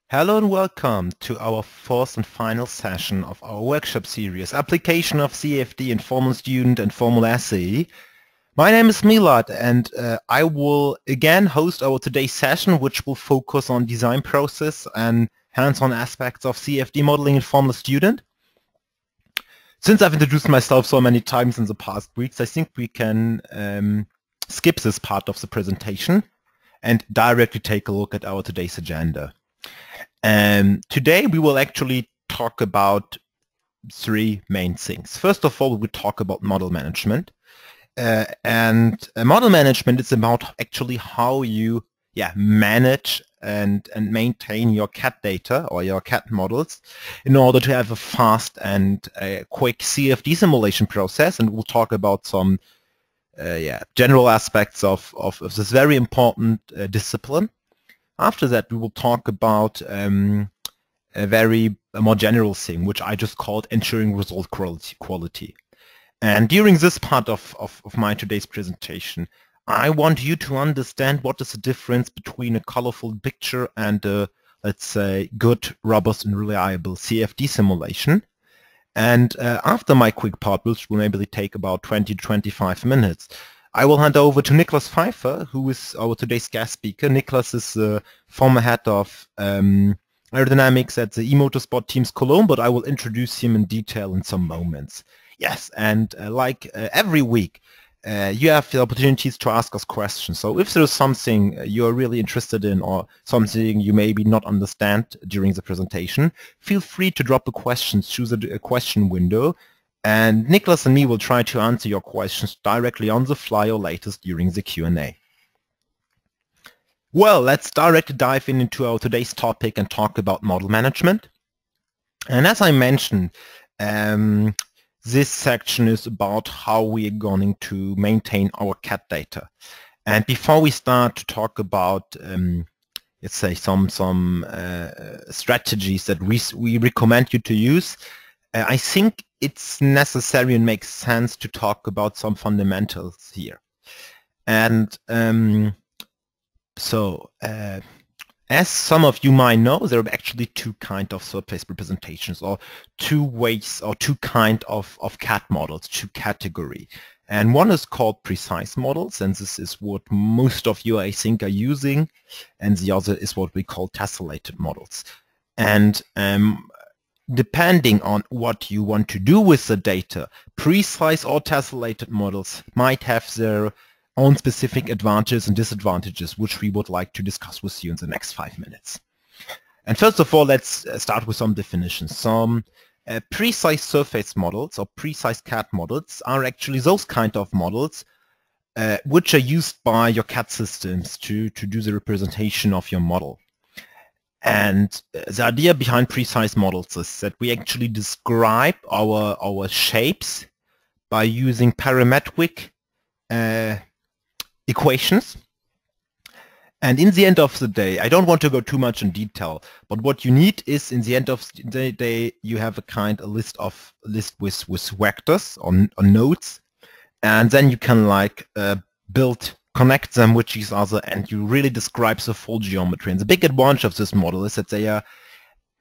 Hello and welcome to our fourth and final session of our workshop series, Application of CFD in Formal Student and Formal SAE. My name is Milad and I will again host our today's session, which will focus on design process and hands-on aspects of CFD modeling in Formal Student. Since I've introduced myself so many times in the past weeks, I think we can skip this part of the presentation and directly take a look at our today's agenda. Today we will actually talk about three main things. First of all, we will talk about model management. Model management is about actually how you manage and maintain your CAD data or your CAD models in order to have a fast and quick CFD simulation process. And we'll talk about some general aspects of this very important discipline. After that, we will talk about a more general thing, which I just called ensuring result quality. And during this part of my today's presentation, I want you to understand what is the difference between a colorful picture and a, let's say, good, robust, and reliable CFD simulation. And after my quick part, which will maybe take about 20 to 25 minutes, I will hand over to Niklas Pfeiffer, who is our today's guest speaker. Niklas is the former head of aerodynamics at the motorsport teams Cologne, but I will introduce him in detail in some moments. Yes, and like every week, you have the opportunities to ask us questions. So if there's something you're really interested in or something you maybe not understand during the presentation, feel free to drop the questions, choose a question window, and Niklas and me will try to answer your questions directly on the fly or latest during the Q&A. Well, let's directly dive into our today's topic and talk about model management. And as I mentioned, this section is about how we are going to maintain our CAD data. And before we start to talk about, let's say, some strategies that we recommend you to use, I think it's necessary and makes sense to talk about some fundamentals here. And as some of you might know, there are actually two kinds of surface representations, or two ways, or two kinds of CAD models, two categories. And one is called precise models, and this is what most of you, I think, are using. And the other is what we call tessellated models. And depending on what you want to do with the data, precise or tessellated models might have their own specific advantages and disadvantages, which we would like to discuss with you in the next 5 minutes. And first of all, let's start with some definitions. Some precise surface models or precise CAD models are actually those kind of models which are used by your CAD systems to do the representation of your model. And the idea behind precise models is that we actually describe our shapes by using parametric equations. And in the end of the day, I don't want to go too much in detail, but what you need is, in the end of the day, you have a list with vectors or nodes, and then you can connect them with each other, and you really describe the full geometry. And the big advantage of this model is that they are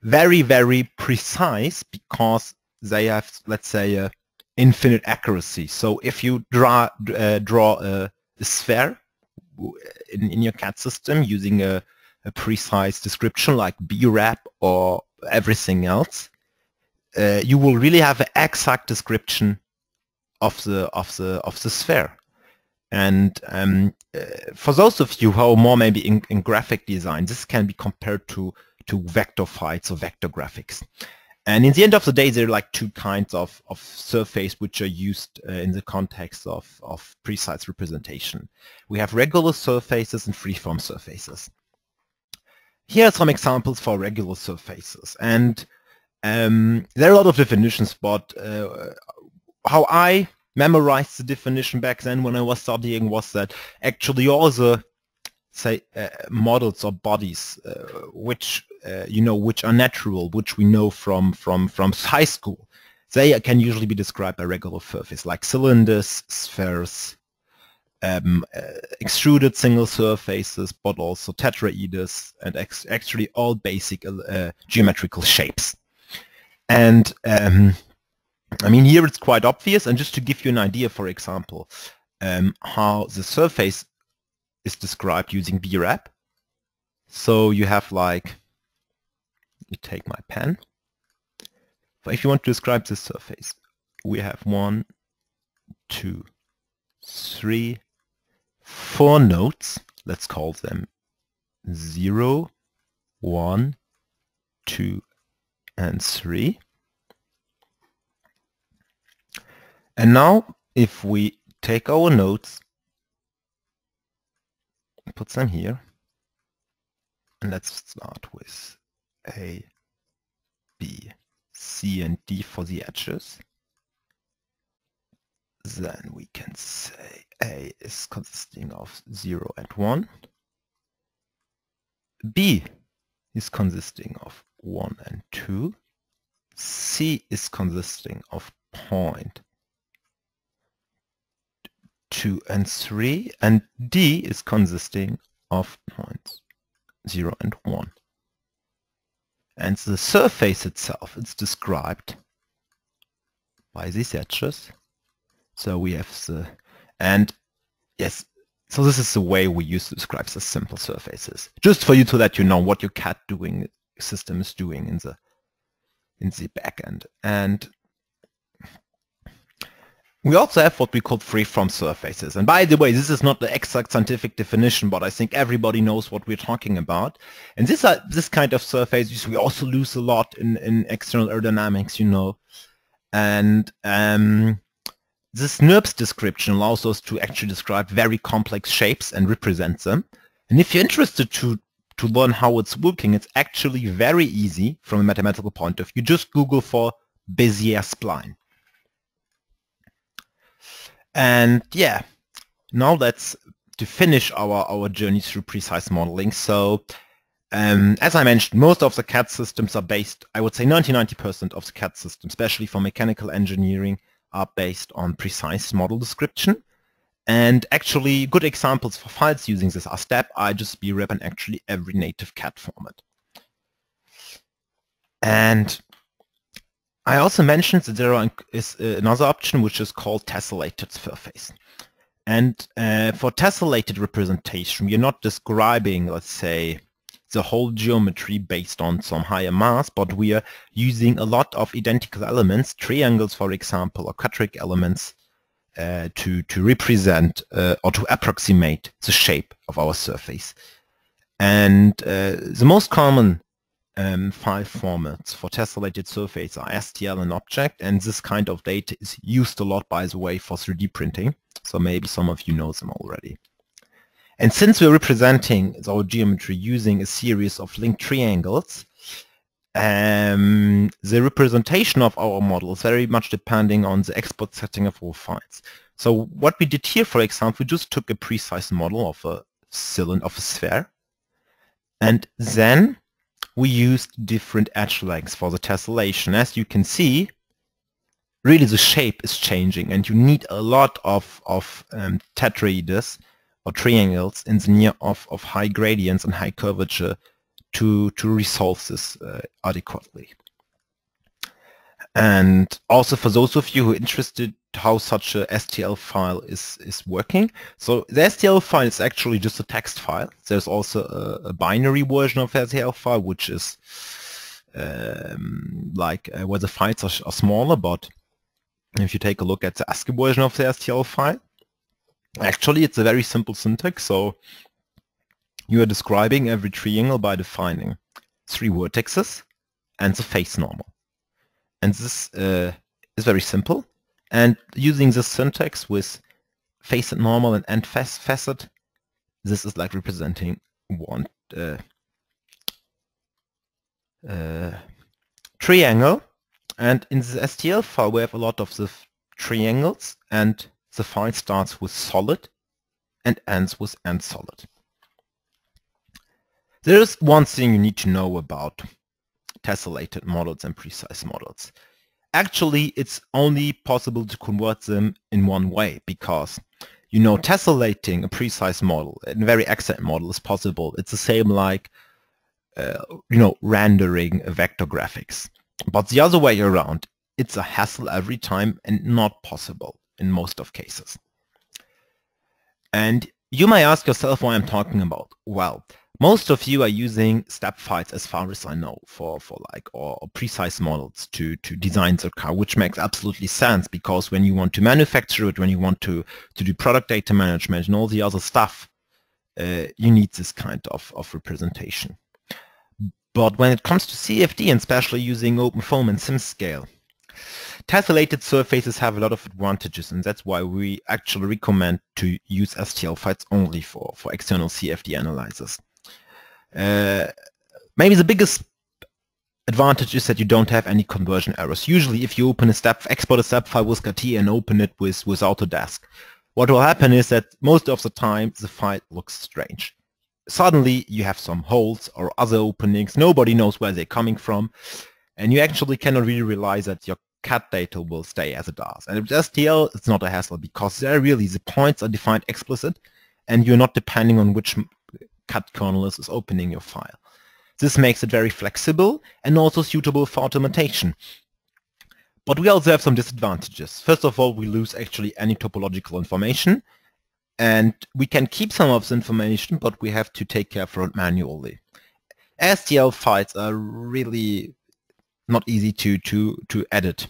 very, very precise because they have, let's say, infinite accuracy. So if you draw a sphere in your CAD system using a precise description like BRAP or everything else, you will really have an exact description of the sphere. And for those of you who are more maybe in graphic design, this can be compared to vector files or vector graphics. And in the end of the day, there are like two kinds of surface which are used in the context of precise representation. We have regular surfaces and freeform surfaces. Here are some examples for regular surfaces. And there are a lot of definitions, but how I memorized the definition back then when I was studying was that actually all the, say, models or bodies which are natural, which we know from high school, they can usually be described by regular surface, like cylinders, spheres, extruded single surfaces, but also tetraeders and actually all basic geometrical shapes. And I mean, here it's quite obvious, and just to give you an idea, for example, how the surface is described using BRAP. So you have like, you take my pen. But if you want to describe this surface, we have 1, 2, 3, 4 nodes. Let's call them 0, 1, 2, and 3. And now, if we take our nodes, put them here, and let's start with A, B, C, and D for the edges. Then we can say A is consisting of 0 and 1. B is consisting of 1 and 2. C is consisting of point 2 and 3, and D is consisting of points 0 and 1. And the surface itself is described by these edges. So we have the, and yes, so this is the way we use to describe the simple surfaces. Just for you to let you know what your CAD system is doing in the backend. And we also have what we call freeform surfaces. And by the way, this is not the exact scientific definition, but I think everybody knows what we're talking about. And this kind of surfaces we also use a lot in external aerodynamics, you know. And this NURBS description allows us to actually describe very complex shapes and represent them. And if you're interested to learn how it's working, it's actually very easy from a mathematical point of view. Just Google for Bezier spline. And yeah, now let's to finish our journey through precise modeling. So as I mentioned, most of the CAD systems are based, I would say 90% of the CAD systems, especially for mechanical engineering, are based on precise model description. And actually good examples for files using this are STEP, IGES, BRAP, and actually every native CAD format. And I also mentioned that there is another option which is called tessellated surface. And for tessellated representation, we are not describing, let's say, the whole geometry based on some higher mass, but we are using a lot of identical elements, triangles, for example, or quadric elements, to represent or to approximate the shape of our surface. And the most common file formats for tessellated surface are STL and object, and this kind of data is used a lot, by the way, for 3D printing, so maybe some of you know them already. And since we're representing our geometry using a series of linked triangles, the representation of our model is very much depending on the export setting of our files. So what we did here, for example, we just took a precise model of a cylinder, of a sphere, and then we used different edge lengths for the tessellation. As you can see, really the shape is changing, and you need a lot of tetraeders or triangles in the near of high gradients and high curvature to resolve this adequately. And also for those of you who are interested how such a STL file is working, so the STL file is actually just a text file. There's also a binary version of the STL file, which is where the files are smaller, but if you take a look at the ASCII version of the STL file, actually it's a very simple syntax. So you are describing every triangle by defining 3 vertices and the face normal. And this is very simple. And using this syntax with facet normal and end facet, this is like representing one triangle. And in the STL file, we have a lot of the triangles, and the file starts with solid and ends with end solid. There is one thing you need to know about tessellated models and precise models. Actually, it's only possible to convert them in one way, because tessellating a precise model, a very exact model is possible. It's the same like, rendering a vector graphics. But the other way around, it's a hassle every time and not possible in most of cases. And you may ask yourself why I'm talking about. Well, most of you are using step files, as far as I know, for precise models to design the car, which makes absolutely sense, because when you want to manufacture it, when you want to do product data management and all the other stuff, you need this kind of representation. But when it comes to CFD, and especially using OpenFOAM and SimScale, tessellated surfaces have a lot of advantages, and that's why we actually recommend to use STL files only for external CFD analyzers. Maybe the biggest advantage is that you don't have any conversion errors. Usually if you export a step file with CATIA and open it with Autodesk, what will happen is that most of the time the file looks strange. Suddenly you have some holes or other openings, nobody knows where they're coming from, and you actually cannot really realize that your CAD data will stay as it does. And with STL, it's not a hassle, because there really the points are defined explicit, and you're not depending on which CAD kernel is opening your file. This makes it very flexible and also suitable for automation. But we also have some disadvantages. First of all, we lose actually any topological information, and we can keep some of the information, but we have to take care for it manually. STL files are really not easy to edit.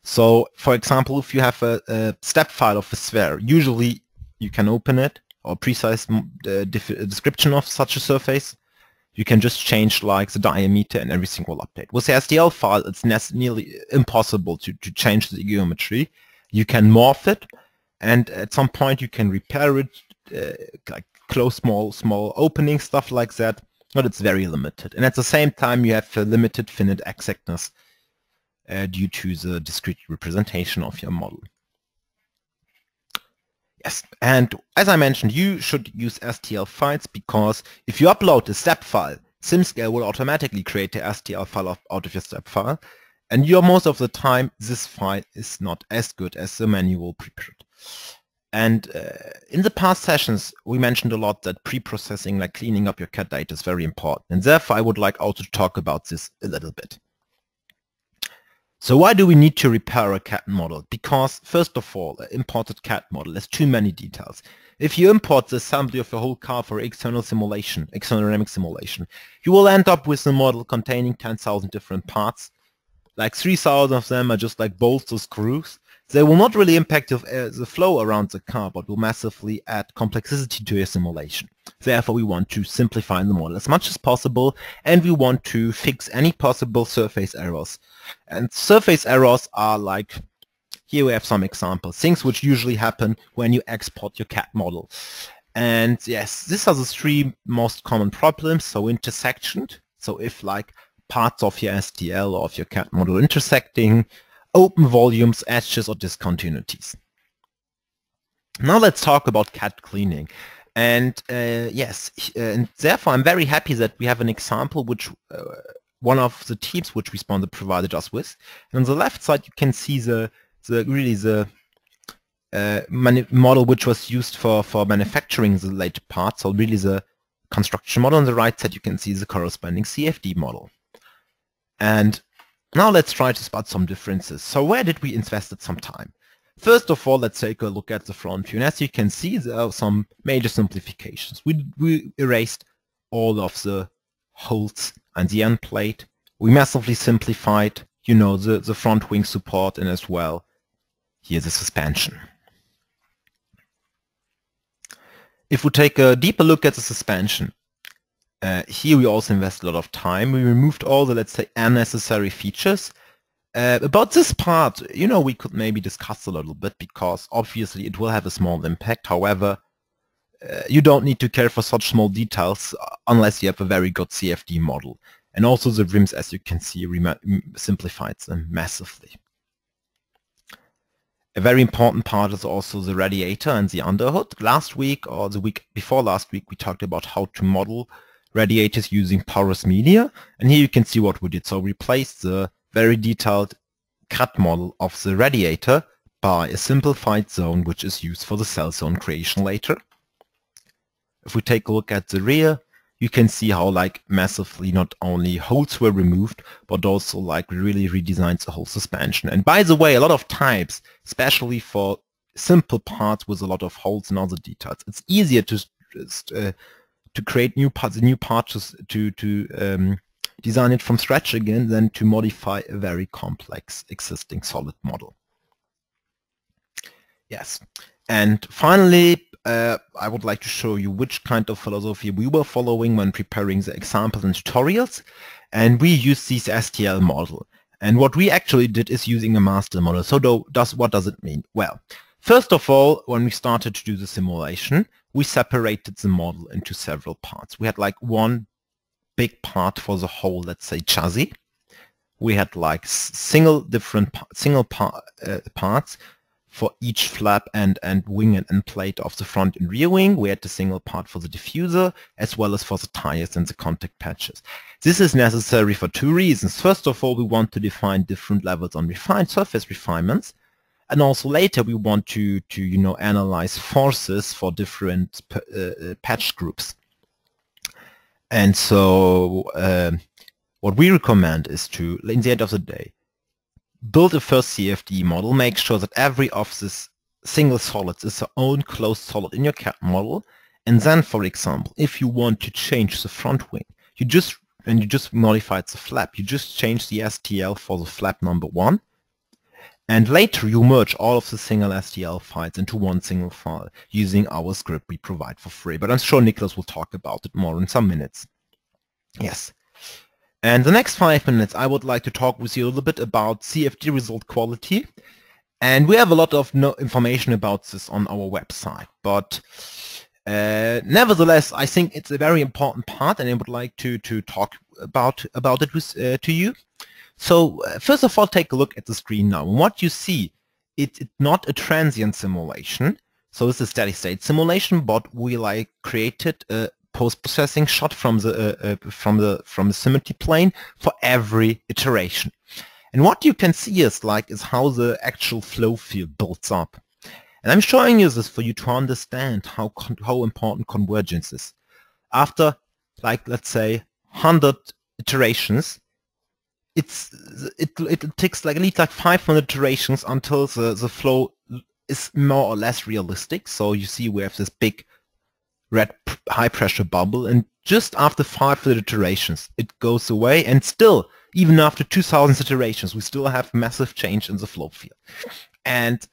So, for example, if you have a step file of a sphere, usually you can open it, or precise description of such a surface. You can just change like the diameter and everything will update. With the STL file, it's nearly impossible to change the geometry. You can morph it, and at some point you can repair it, like close small openings, stuff like that, but it's very limited. And at the same time you have a limited finite exactness due to the discrete representation of your model. Yes, and as I mentioned, you should use STL files, because if you upload a step file, SimScale will automatically create the STL file out of your step file, and most of the time this file is not as good as the manual preprint. And in the past sessions we mentioned a lot that pre-processing, like cleaning up your CAD data, is very important, and therefore I would like also to talk about this a little bit. So why do we need to repair a CAD model? Because first of all, an imported CAD model has too many details. If you import the assembly of your whole car for external simulation, external dynamic simulation, you will end up with a model containing 10,000 different parts. Like 3,000 of them are just like bolts or screws. They will not really impact the flow around the car, but will massively add complexity to your simulation. Therefore, we want to simplify the model as much as possible, and we want to fix any possible surface errors. And surface errors are like, here we have some examples, things which usually happen when you export your CAD model. And yes, these are the three most common problems. So intersection, so if like parts of your STL or of your CAD model intersecting, open volumes, edges, or discontinuities. Now let's talk about CAD cleaning. And yes, and therefore I'm very happy that we have an example which one of the teams which Responder provided us with. And on the left side you can see the model which was used for manufacturing the later parts, so really the construction model. On the right side you can see the corresponding CFD model. And now let's try to spot some differences. So where did we invested some time? First of all, let's take a look at the front view. And as you can see, there are some major simplifications. We erased all of the holes and the end plate. We massively simplified, the front wing support, and as well here the suspension. If we take a deeper look at the suspension, here we also invested a lot of time. We removed all the, let's say, unnecessary features. About this part, we could maybe discuss a little bit, because obviously it will have a small impact. However, you don't need to care for such small details unless you have a very good CFD model. And also the rims, as you can see, simplified them massively. A very important part is also the radiator and the underhood. Last week, or the week before last week, we talked about how to model radiators using porous media, and here you can see what we did. So we replaced the very detailed CAD model of the radiator by a simplified zone which is used for the cell zone creation later. If we take a look at the rear, you can see how like massively not only holes were removed, but also like really redesigned the whole suspension. And by the way, a lot of times, especially for simple parts with a lot of holes and other details, it's easier to create new parts to design it from scratch again than to modify a very complex existing solid model. Yes, and finally, I would like to show you which kind of philosophy we were following when preparing the examples and tutorials, and we use this STL model. And what we actually did is using a master model. So what does it mean? Well, first of all, when we started to do the simulation, we separated the model into several parts. We had like one big part for the whole, let's say, chassis. We had like single parts for each flap and wing and plate of the front and rear wing. We had the single part for the diffuser, as well as for the tires and the contact patches. This is necessary for two reasons. First of all, we want to define different levels on surface refinements. And also later we want to analyze forces for different patch groups. And so what we recommend is to, in the end of the day, build a first CFD model, make sure that every of these single solids is their own closed solid in your CAD model, and then, for example, if you want to change the front wing, you just modified the flap, you just change the STL for the flap number 1, and later you merge all of the single STL files into one single file using our script we provide for free. But I'm sure Nicholas will talk about it more in some minutes. Yes. And the next 5 minutes, I would like to talk with you a little bit about CFD result quality. And we have a lot of information about this on our website. But nevertheless, I think it's a very important part, and I would like to talk about it with, to you. So first of all, take a look at the screen now. And what you see, it's not a transient simulation. So it's a steady state simulation, but we like created a post-processing shot from the symmetry plane for every iteration. And what you can see is how the actual flow field builds up. And I'm showing you this for you to understand how important convergence is. After, let's say, 100 iterations, it takes at least 500 iterations until the flow is more or less realistic. So you see we have this big red high pressure bubble, and just after 500 iterations it goes away, and still, even after 2000 iterations, we still have massive change in the flow field. And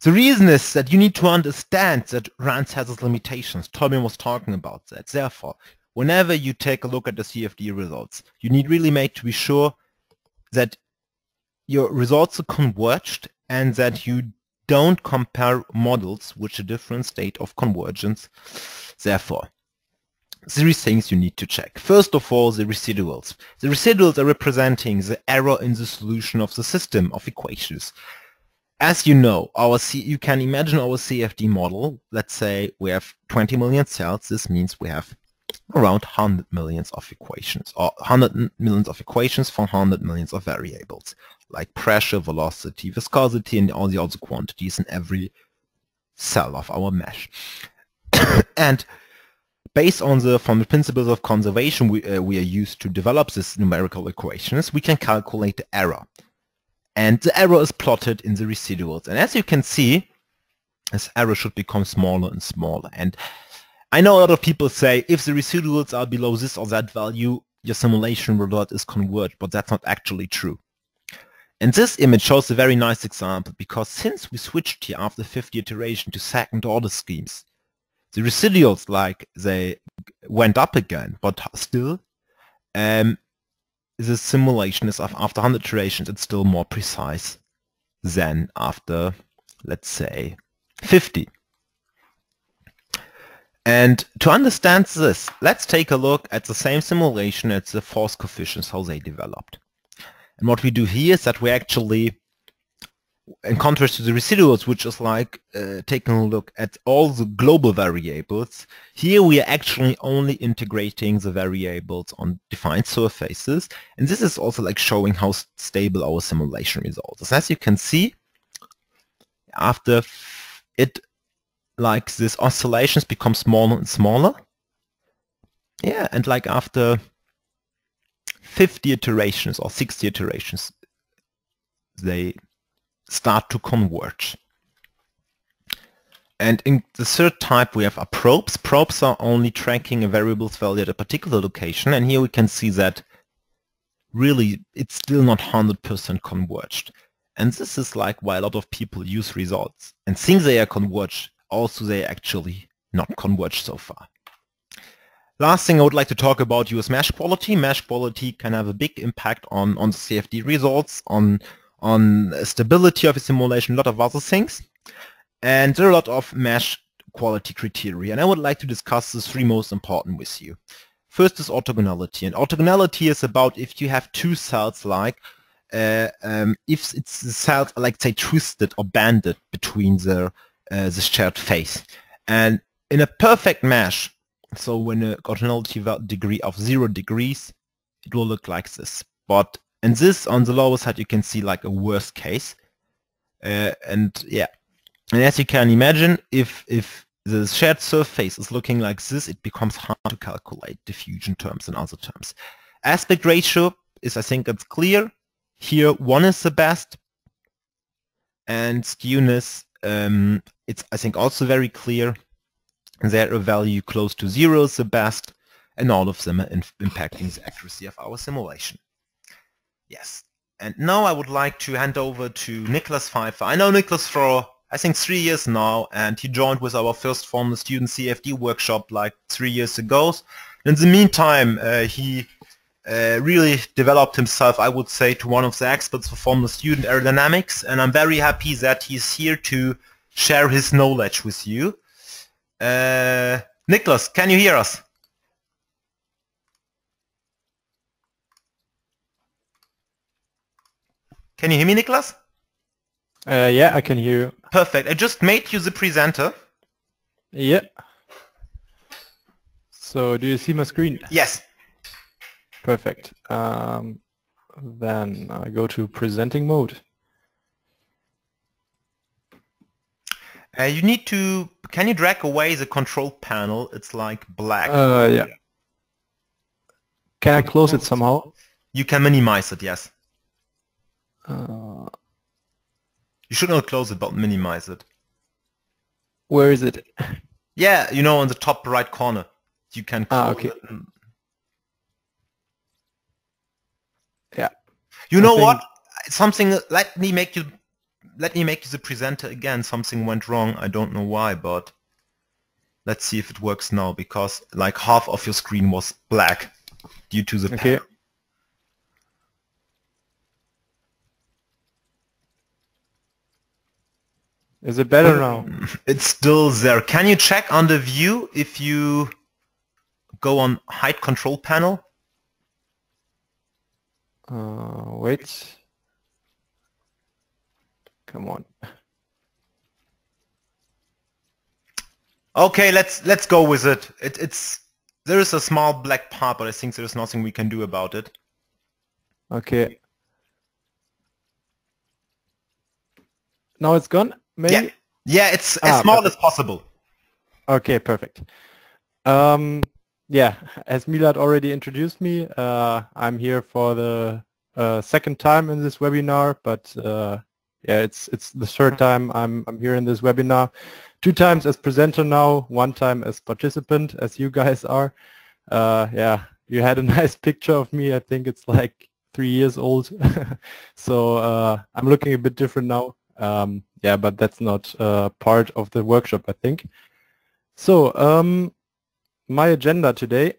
the reason is that you need to understand that RANS has its limitations. Torbjörn was talking about that. Therefore, whenever you take a look at the CFD results, you need really to be sure that your results are converged and that you don't compare models with a different state of convergence. Therefore, 3 things you need to check. First of all, the residuals. The residuals are representing the error in the solution of the system of equations. As you know, you can imagine our CFD model. Let's say we have 20 million cells. This means we have around 100 million of equations, or 100 million of equations for 100 million of variables, like pressure, velocity, viscosity, and all the other quantities in every cell of our mesh. And based on from the principles of conservation we are used to develop these numerical equations, we can calculate the error. And the error is plotted in the residuals. And as you can see, this error should become smaller and smaller. And I know a lot of people say, if the residuals are below this or that value, your simulation result is converged, but that's not actually true. And this image shows a very nice example, because since we switched here after 50 iteration to second order schemes, the residuals, they went up again, but still, the simulation is after 100 iterations, it's still more precise than after, let's say, 50. And to understand this, let's take a look at the same simulation at the force coefficients, how they developed. And what we do here is that we actually, in contrast to the residuals, which is taking a look at all the global variables, here we are actually only integrating the variables on defined surfaces. And this is also showing how stable our simulation result is. As you can see, after it, like this oscillations become smaller and smaller. Yeah, and like after 50 iterations or 60 iterations, they start to converge. And in the third type we have are probes. Probes are only tracking a variable's value at a particular location, and here we can see that really it's still not 100% converged. And this is like why a lot of people use results and think they are converged, also they are actually not converged so far. Last thing I would like to talk about is mesh quality. Mesh quality can have a big impact on the CFD results, on stability of a simulation, a lot of other things. And there are a lot of mesh quality criteria, and I would like to discuss the three most important with you. First is orthogonality, and orthogonality is about if you have two cells, like if it's the cells are, like, say, twisted or banded between the shared face. And in a perfect mesh, so when a orthogonality degree of 0 degrees, it will look like this. But in this, on the lower side, you can see like a worst case, and yeah. And as you can imagine, if the shared surface is looking like this, it becomes hard to calculate diffusion terms and other terms. Aspect ratio is, I think it's clear. Here 1 is the best. And skewness, it's, I think, also very clear. There a value close to 0 is the best. And all of them are impacting the accuracy of our simulation. Yes. And now I would like to hand over to Niklas Pfeiffer. I know Niklas for, I think, 3 years now, and he joined with our first formal student CFD workshop like 3 years ago. In the meantime, he really developed himself, I would say, to one of the experts for formal student aerodynamics, and I'm very happy that he's here to share his knowledge with you. Niklas, can you hear us? Can you hear me, Niklas? Yeah, I can hear you. Perfect. I just made you the presenter. Yeah. So, do you see my screen? Yes. Perfect. Then I go to presenting mode. You need to, can you drag away the control panel? It's like black. Yeah. Can I close it somehow? You can minimize it, yes. You should not close it, but minimize it. Where is it? Yeah, you know, on the top right corner. You can close okay. it. And... Yeah. You know what? Something. Let me make you the presenter again. Something went wrong. I don't know why, but let's see if it works now. Because like half of your screen was black due to the panel. Is it better now? It's still there. Can you check on the view if you go on hide control panel? Wait. Come on. Okay, let's go with it. There is a small black part, but I think there is nothing we can do about it. Okay. Now it's gone? Maybe? Yeah, it's as small as possible. Okay, perfect. Yeah, as Milad already introduced me, I'm here for the second time in this webinar, but yeah, it's the third time I'm here in this webinar. 2 times as presenter now, 1 time as participant, as you guys are. Yeah, you had a nice picture of me. I think it's like 3 years old. So I'm looking a bit different now. Yeah, but that's not part of the workshop, I think. So my agenda today,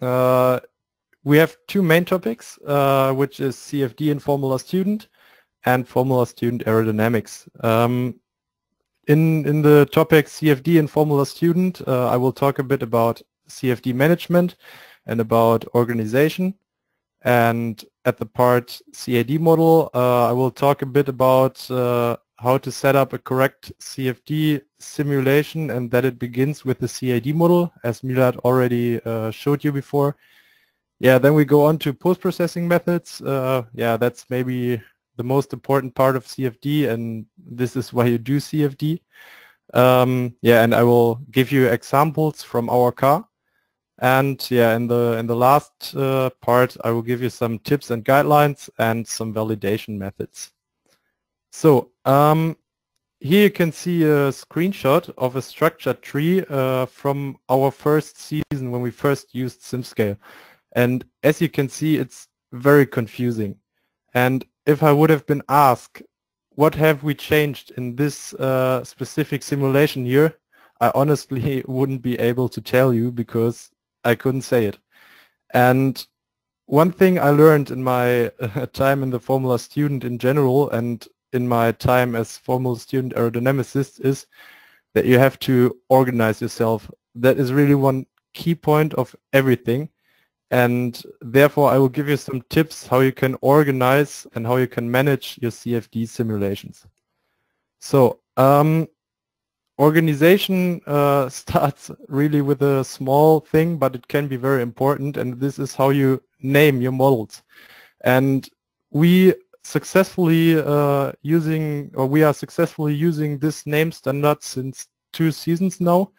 we have 2 main topics, which is CFD in Formula Student and Formula Student Aerodynamics. In the topic CFD in Formula Student, I will talk a bit about CFD management and about organization. And at the part CAD model, I will talk a bit about how to set up a correct CFD simulation and that it begins with the CAD model, as Milad already showed you before. Yeah, then we go on to post-processing methods. Yeah, that's maybe the most important part of CFD, and this is why you do CFD. Yeah, and I will give you examples from our car. And yeah, in the last part, I will give you some tips and guidelines and some validation methods. So here you can see a screenshot of a structured tree from our first season when we first used SimScale. And as you can see, it's very confusing. And if I would have been asked, what have we changed in this specific simulation here, I honestly wouldn't be able to tell you because I couldn't say it. And one thing I learned in my time in the Formula Student in general and in my time as Formula Student aerodynamicist is that you have to organize yourself. That is really one key point of everything. And therefore I will give you some tips how you can organize and how you can manage your CFD simulations. So organization starts really with a small thing, but it can be very important, and this is how you name your models. And we successfully we are successfully using this name standard since 2 seasons now,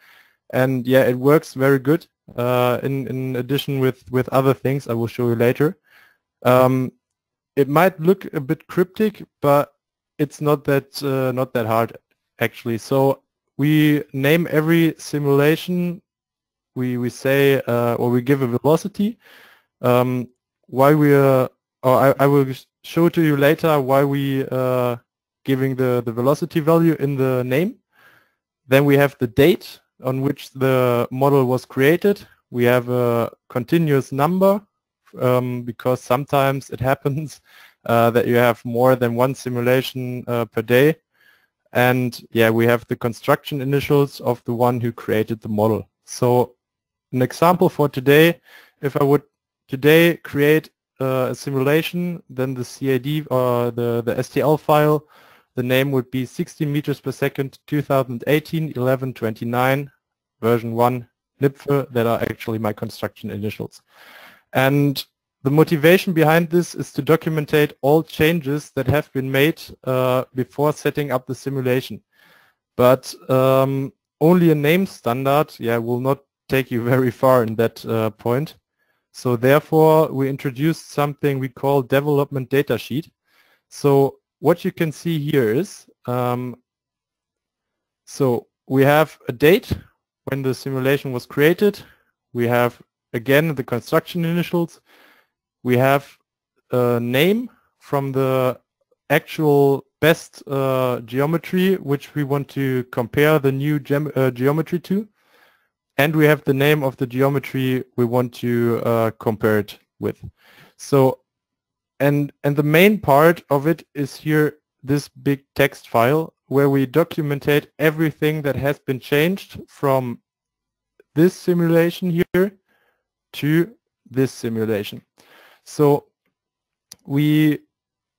and yeah, it works very good. In addition with other things I will show you later. It might look a bit cryptic, but it's not that hard actually. So we name every simulation. We say or we give a velocity. Why we I will show to you later why we giving the velocity value in the name. Then we have the date on which the model was created. We have a continuous number because sometimes it happens that you have more than one simulation per day. And yeah, we have the construction initials of the one who created the model. So an example for today, if I would today create a simulation, then the CAD or the STL file, the name would be 60 meters per second 2018 1129 version 1 NIPFE. That are actually my construction initials. And the motivation behind this is to documentate all changes that have been made before setting up the simulation. But only a name standard, yeah, will not take you very far in that point. So therefore we introduced something we call development data sheet. So what you can see here is, so we have a date when the simulation was created. We have again the construction initials. We have a name from the actual best geometry which we want to compare the new geometry to. And we have the name of the geometry we want to compare it with. So and the main part of it is here, this big text file where we documentate everything that has been changed from this simulation here to this simulation. So we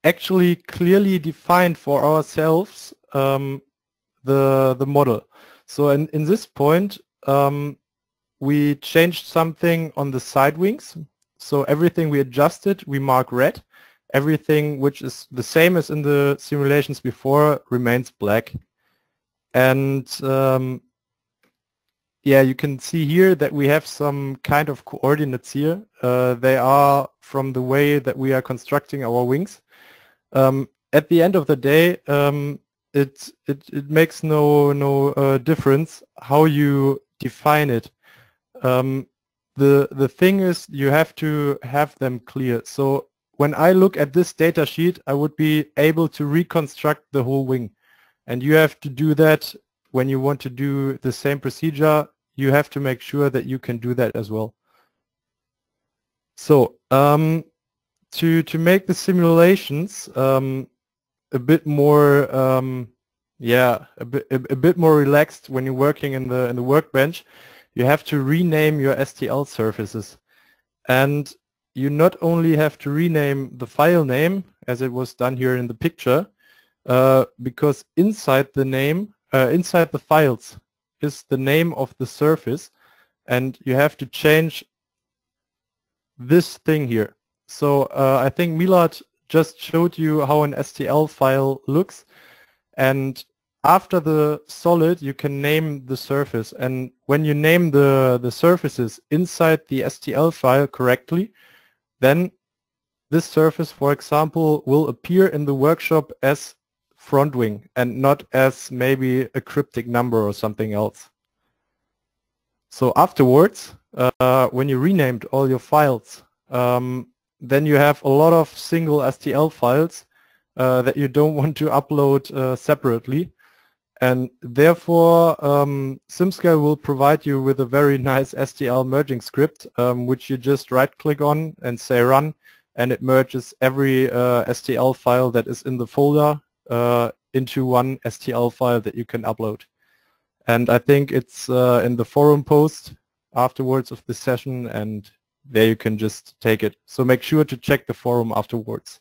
actually clearly defined for ourselves the model. So in this point we changed something on the side wings. So everything we adjusted we mark red. Everything which is the same as in the simulations before remains black. And yeah, you can see here that we have some kind of coordinates here. They are from the way that we are constructing our wings. At the end of the day, it makes no difference how you define it. The thing is you have to have them clear. So when I look at this data sheet, I would be able to reconstruct the whole wing. And you have to do that when you want to do the same procedure. You have to make sure that you can do that as well. So to make the simulations a bit more yeah, a bit more relaxed when you're working in the workbench, you have to rename your STL surfaces. And you not only have to rename the file name as it was done here in the picture, because inside the name, inside the files is the name of the surface, and you have to change this thing here. So I think Milad just showed you how an STL file looks, and after the solid you can name the surface, and when you name the surfaces inside the STL file correctly, then this surface, for example, will appear in the workshop as front wing and not as maybe a cryptic number or something else. So afterwards, when you renamed all your files, then you have a lot of single STL files that you don't want to upload separately. And therefore, SimScale will provide you with a very nice STL merging script, which you just right-click on and say run, and it merges every STL file that is in the folder into one STL file that you can upload. And I think it's in the forum post afterwards of this session, and there you can just take it. So make sure to check the forum afterwards.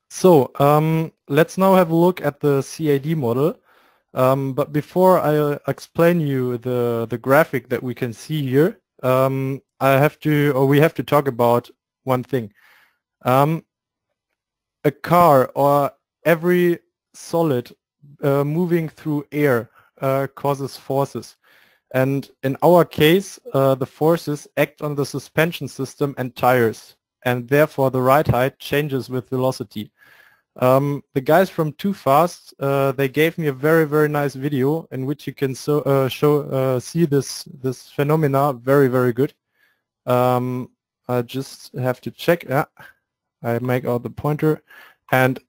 So let's now have a look at the CAD model. But before I explain you the graphic that we can see here, we have to talk about one thing. A car or every solid moving through air causes forces. And in our case, the forces act on the suspension system and tires, and therefore the ride height changes with velocity. The guys from Too Fast, they gave me a very, very nice video in which you can see this phenomena very, very good. I just have to check. Yeah, I make out the pointer and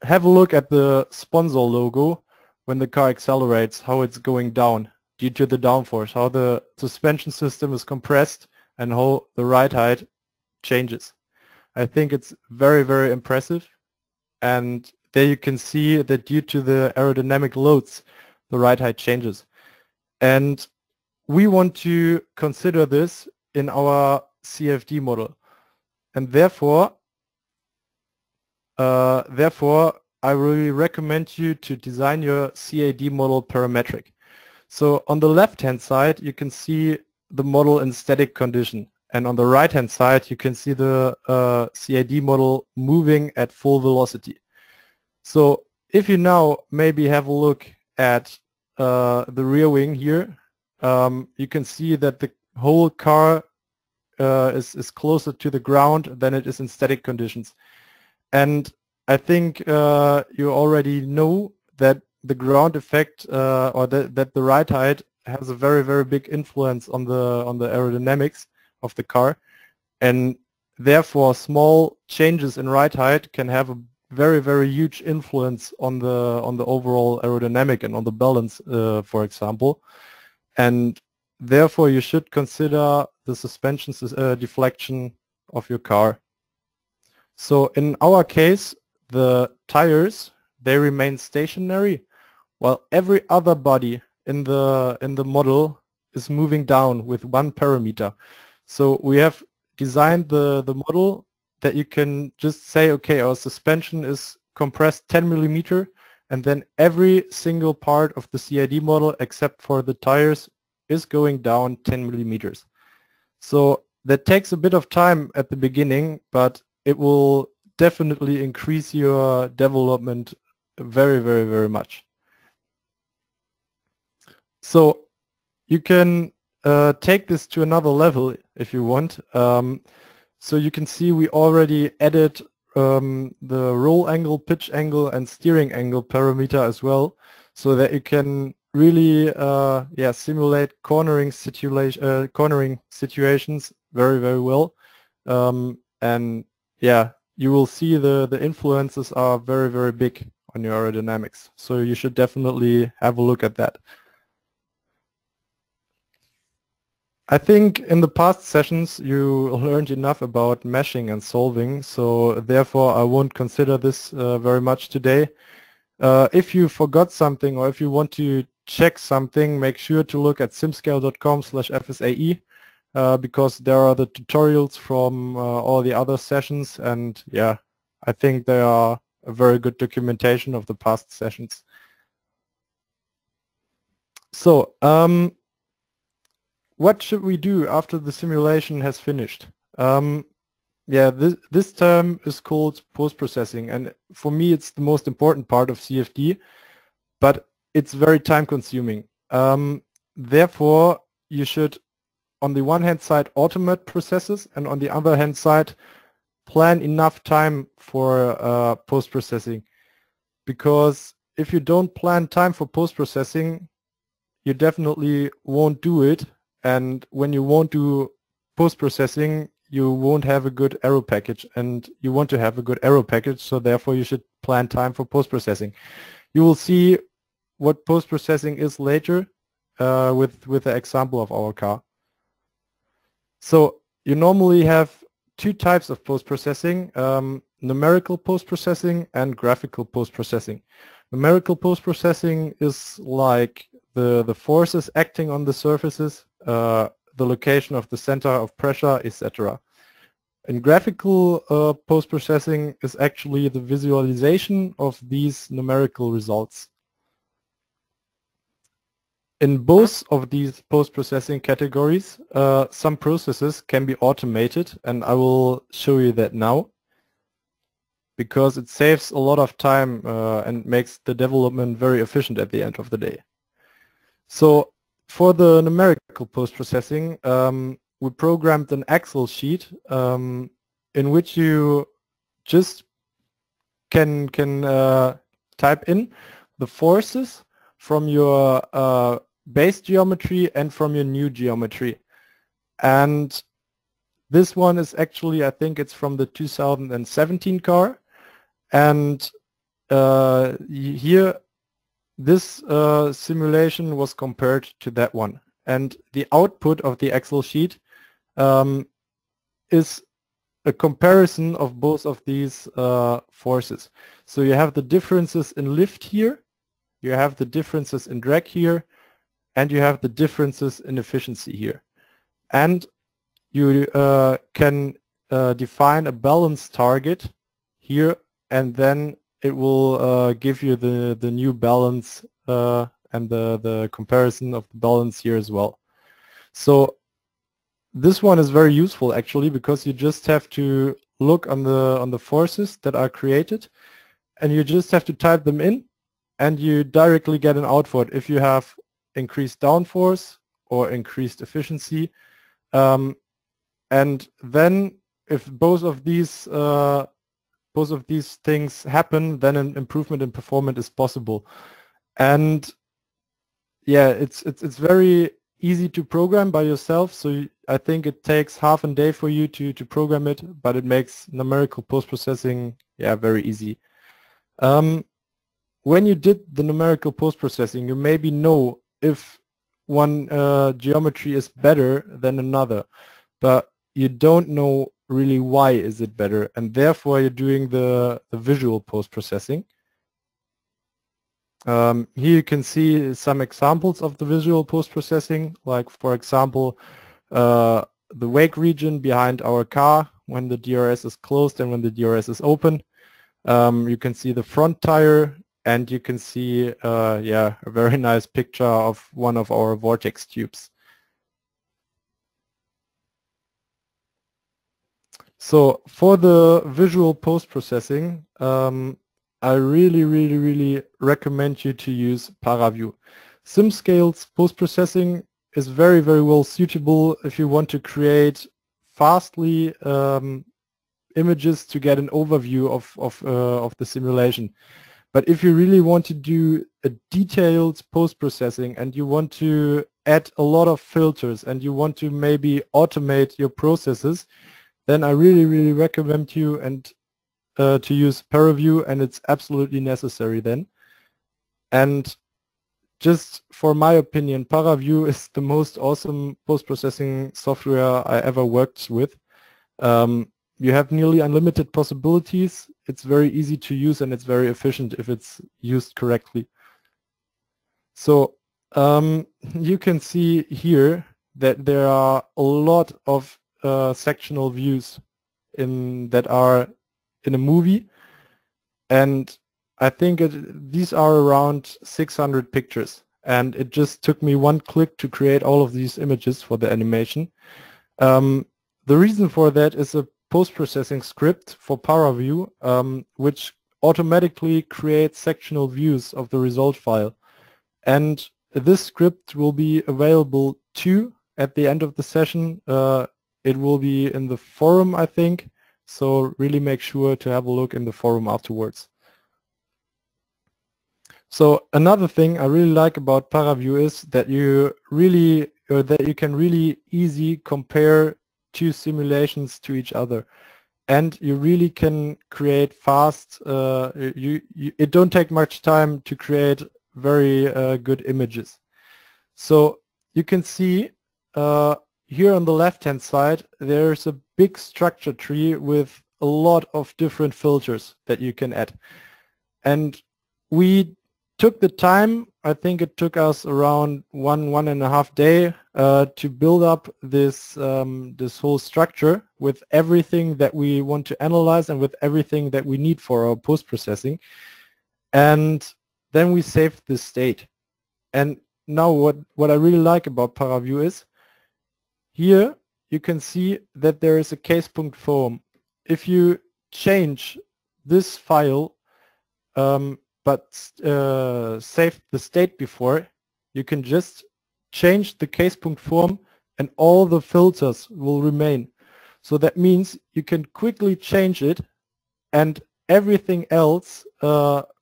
have a look at the sponsor logo when the car accelerates, how it's going down due to the downforce, how the suspension system is compressed and how the ride height changes. I think it's very, very impressive. And there you can see that due to the aerodynamic loads, the ride height changes. And we want to consider this in our CFD model. And therefore, I really recommend you to design your CAD model parametric. So on the left-hand side, you can see the model in static condition. And on the right-hand side, you can see the CAD model moving at full velocity. So if you now maybe have a look at the rear wing here, you can see that the whole car is closer to the ground than it is in static conditions. And I think you already know that the ground effect or that the ride height has a very, very big influence on the aerodynamics of the car, and therefore small changes in ride height can have a very, very huge influence on the overall aerodynamic and on the balance, for example. And therefore you should consider the suspension deflection of your car. So in our case, the tires, they remain stationary, while every other body in the model is moving down with one parameter. So we have designed the model that you can just say, okay, our suspension is compressed 10 millimeter, and then every single part of the CAD model except for the tires is going down 10 millimeters. So that takes a bit of time at the beginning, but it will definitely increase your development very, very, very much. So you can take this to another level if you want. So you can see we already added the roll angle, pitch angle, and steering angle parameter as well, so that you can really simulate cornering situations very, very well. And yeah, you will see the influences are very, very big on your aerodynamics. So you should definitely have a look at that. I think in the past sessions you learned enough about meshing and solving, so therefore I won't consider this very much today. If you forgot something or if you want to check something, make sure to look at simscale.com/FSAE because there are the tutorials from all the other sessions, and yeah, I think they are a very good documentation of the past sessions. So what should we do after the simulation has finished? yeah, this term is called post-processing, and for me it's the most important part of CFD, but it's very time-consuming. Therefore, you should, on the one hand side, automate processes, and on the other hand side, plan enough time for post-processing. Because if you don't plan time for post-processing, you definitely won't do it, and when you won't do post-processing, you won't have a good aero package, and you want to have a good aero package, so therefore you should plan time for post-processing. You will see what post-processing is later with the example of our car. So you normally have two types of post-processing, numerical post-processing and graphical post-processing. Numerical post-processing is like the forces acting on the surfaces, the location of the center of pressure, etc. And graphical post-processing is actually the visualization of these numerical results. In both of these post-processing categories, some processes can be automated, and I will show you that now, because it saves a lot of time and makes the development very efficient at the end of the day. So for the numerical post-processing, we programmed an Excel sheet in which you just can type in the forces from your base geometry and from your new geometry. And this one is actually, I think it's from the 2017 car. And here, this simulation was compared to that one. And the output of the Excel sheet is a comparison of both of these forces. So you have the differences in lift here, you have the differences in drag here, and you have the differences in efficiency here. And you can define a balance target here, and then it will give you the new balance and the comparison of the balance here as well. So this one is very useful actually, because you just have to look on the forces that are created, and you just have to type them in, and you directly get an output if you have increased downforce or increased efficiency. And then if both of these things happen, then an improvement in performance is possible. And yeah, it's very easy to program by yourself. So I think it takes half a day for you to program it, but it makes numerical post-processing very easy. When you did the numerical post-processing, you maybe know if one geometry is better than another, but you don't know really why is it better, and therefore you're doing the visual post-processing. Here you can see some examples of the visual post-processing, like for example the wake region behind our car when the DRS is closed and when the DRS is open. You can see the front tire, and you can see a very nice picture of one of our vortex tubes. So for the visual post-processing, I really recommend you to use ParaView. SimScale's post-processing is very well suitable if you want to create fastly images to get an overview of the simulation. But if you really want to do a detailed post-processing and you want to add a lot of filters and you want to maybe automate your processes, then I really recommend you to use ParaView, and it's absolutely necessary then. And just for my opinion, ParaView is the most awesome post-processing software I ever worked with. You have nearly unlimited possibilities. It's very easy to use, and it's very efficient if it's used correctly. So you can see here that there are a lot of sectional views that are in a movie, and I think these are around 600 pictures, and it just took me one click to create all of these images for the animation. The reason for that is a post-processing script for ParaView, which automatically creates sectional views of the result file. And this script will be available too at the end of the session. It will be in the forum, I think, so really make sure to have a look in the forum afterwards. So another thing I really like about ParaView is that you can really easy compare two simulations to each other, and you really can create fast. It don't take much time to create very good images. So you can see here on the left-hand side there's a big structure tree with a lot of different filters that you can add, and we took the time. I think it took us around one and a half day to build up this this whole structure with everything that we want to analyze and with everything that we need for our post-processing. And then we saved the state. And now what I really like about ParaView is here you can see that there is a case punct form. If you change this file but saved the state before, you can just change the case punct form and all the filters will remain. So that means you can quickly change it and everything else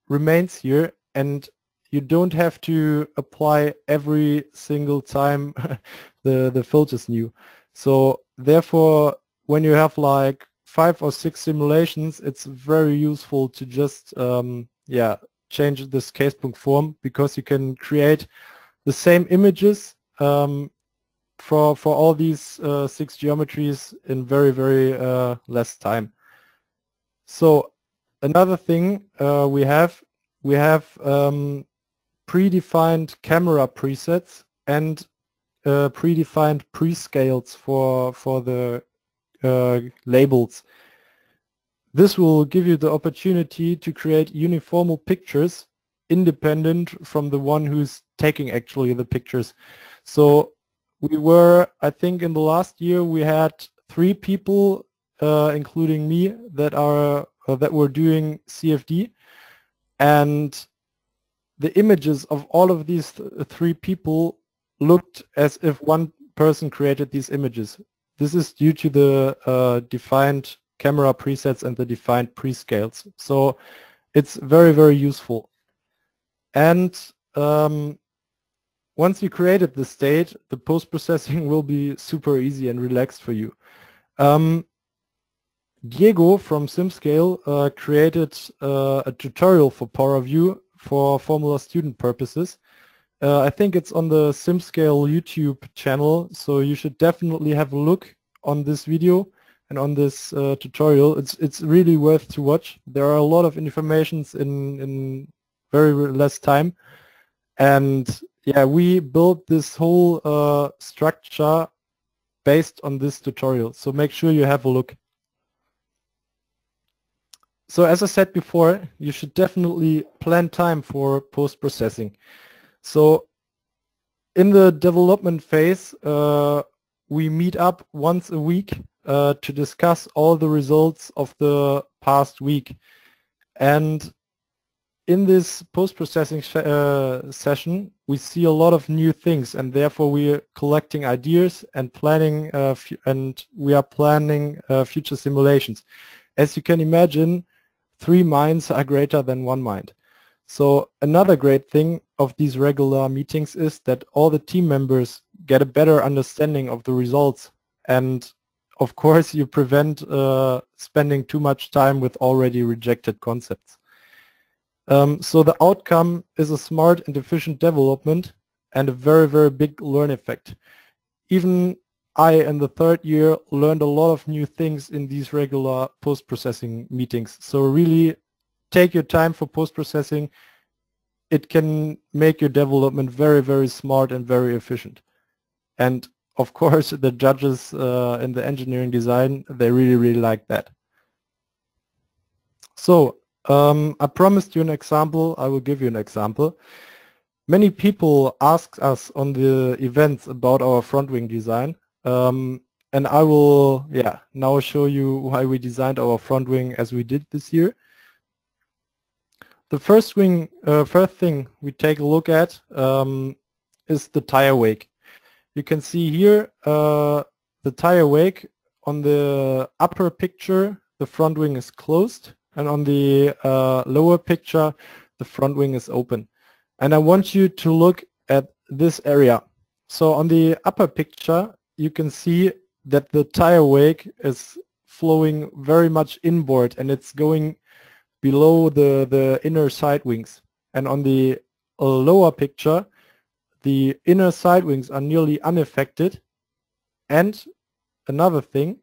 remains here, and you don't have to apply every single time the filters new. So therefore, when you have like 5 or 6 simulations, it's very useful to just change this case punct form, because you can create the same images for all these 6 geometries in very less time. So another thing we have predefined camera presets and predefined prescales for the labels. This will give you the opportunity to create uniformal pictures independent from the one who's taking actually the pictures. So we were, I think in the last year we had 3 people, including me, that were doing CFD, and the images of all of these 3 people looked as if one person created these images. This is due to the defined camera presets and the defined prescales. So it's very useful. And once you created the state, the post-processing will be super easy and relaxed for you. Diego from SimScale created a tutorial for ParaView for Formula Student purposes. I think it's on the SimScale YouTube channel, so you should definitely have a look on this video and on this tutorial. It's really worth to watch. There are a lot of informations in very less time, and yeah, we built this whole structure based on this tutorial, so make sure you have a look. So as I said before, you should definitely plan time for post-processing. So in the development phase, we meet up once a week to discuss all the results of the past week. And in this post-processing session, we see a lot of new things, and therefore we are collecting ideas and planning, and we are planning future simulations. As you can imagine, 3 minds are greater than 1 mind. So another great thing of these regular meetings is that all the team members get a better understanding of the results, and of course you prevent spending too much time with already rejected concepts. So the outcome is a smart and efficient development and a very big learn effect. Even I, in the 3rd year, learned a lot of new things in these regular post-processing meetings. So really take your time for post-processing. It can make your development very smart and very efficient. And of course, the judges in the engineering design, they really like that. So I promised you an example. I will give you an example. Many people ask us on the events about our front wing design. and I will now show you why we designed our front wing as we did this year. The first thing we take a look at is the tire wake. You can see here the tire wake. On the upper picture the front wing is closed, and on the lower picture the front wing is open. And I want you to look at this area. So on the upper picture you can see that the tire wake is flowing very much inboard, and it's going below the inner side wings. And on the lower picture the inner side wings are nearly unaffected. And another thing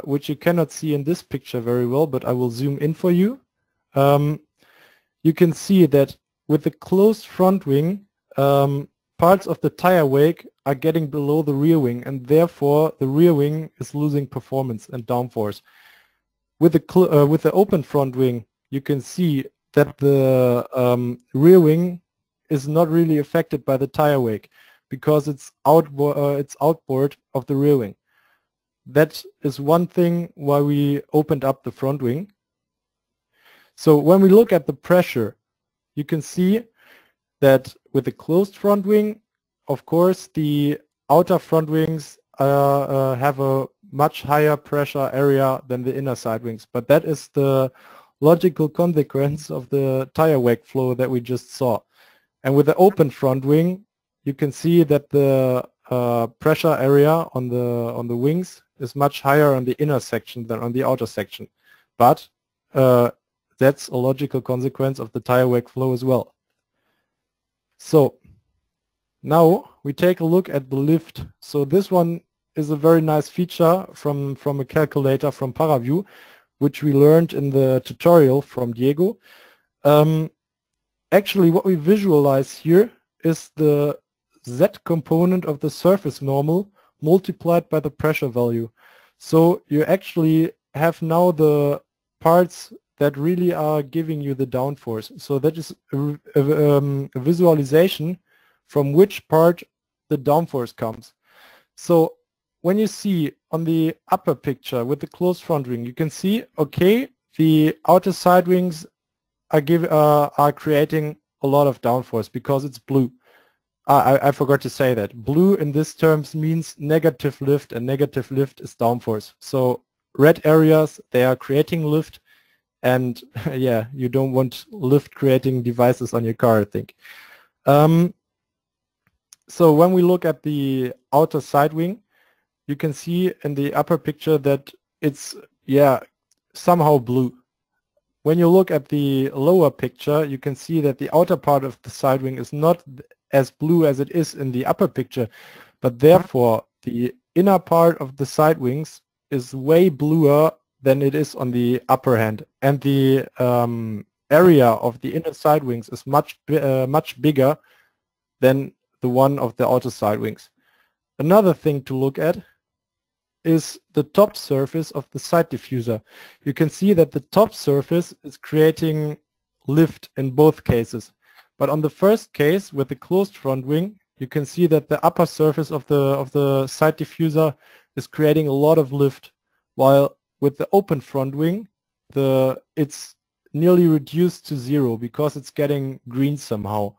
which you cannot see in this picture very well, but I will zoom in for you. You can see that with the closed front wing, parts of the tire wake are getting below the rear wing, and therefore the rear wing is losing performance and downforce. With the open front wing, you can see that the rear wing is not really affected by the tire wake because it's outboard of the rear wing. That is one thing why we opened up the front wing. So when we look at the pressure, you can see that with the closed front wing, of course, the outer front wings have a much higher pressure area than the inner side wings. But that is the logical consequence of the tire wake flow that we just saw. And with the open front wing, you can see that the pressure area on the wings is much higher on the inner section than on the outer section. But that's a logical consequence of the tire wake flow as well. So now we take a look at the lift. So this one is a very nice feature from a calculator from ParaView, which we learned in the tutorial from Diego. Actually, what we visualize here is the Z component of the surface normal multiplied by the pressure value. So you actually have now the parts that really are giving you the downforce. So that is a visualization from which part the downforce comes. So when you see on the upper picture with the closed front wing, you can see, okay, the outer side wings are creating a lot of downforce because it's blue. I forgot to say that. Blue in this terms means negative lift, and negative lift is downforce. So red areas, they are creating lift, and yeah, you don't want lift creating devices on your car, I think. So when we look at the outer side wing, you can see in the upper picture that it's, yeah, somehow blue. When you look at the lower picture, you can see that the outer part of the side wing is not as blue as it is in the upper picture, but therefore the inner part of the side wings is way bluer than it is on the upper hand, and the area of the inner side wings is much bigger than the one of the outer side wings. Another thing to look at is the top surface of the side diffuser. You can see that the top surface is creating lift in both cases. But on the first case with the closed front wing, you can see that the upper surface of the side diffuser is creating a lot of lift, while with the open front wing, it's nearly reduced to zero because it's getting green somehow.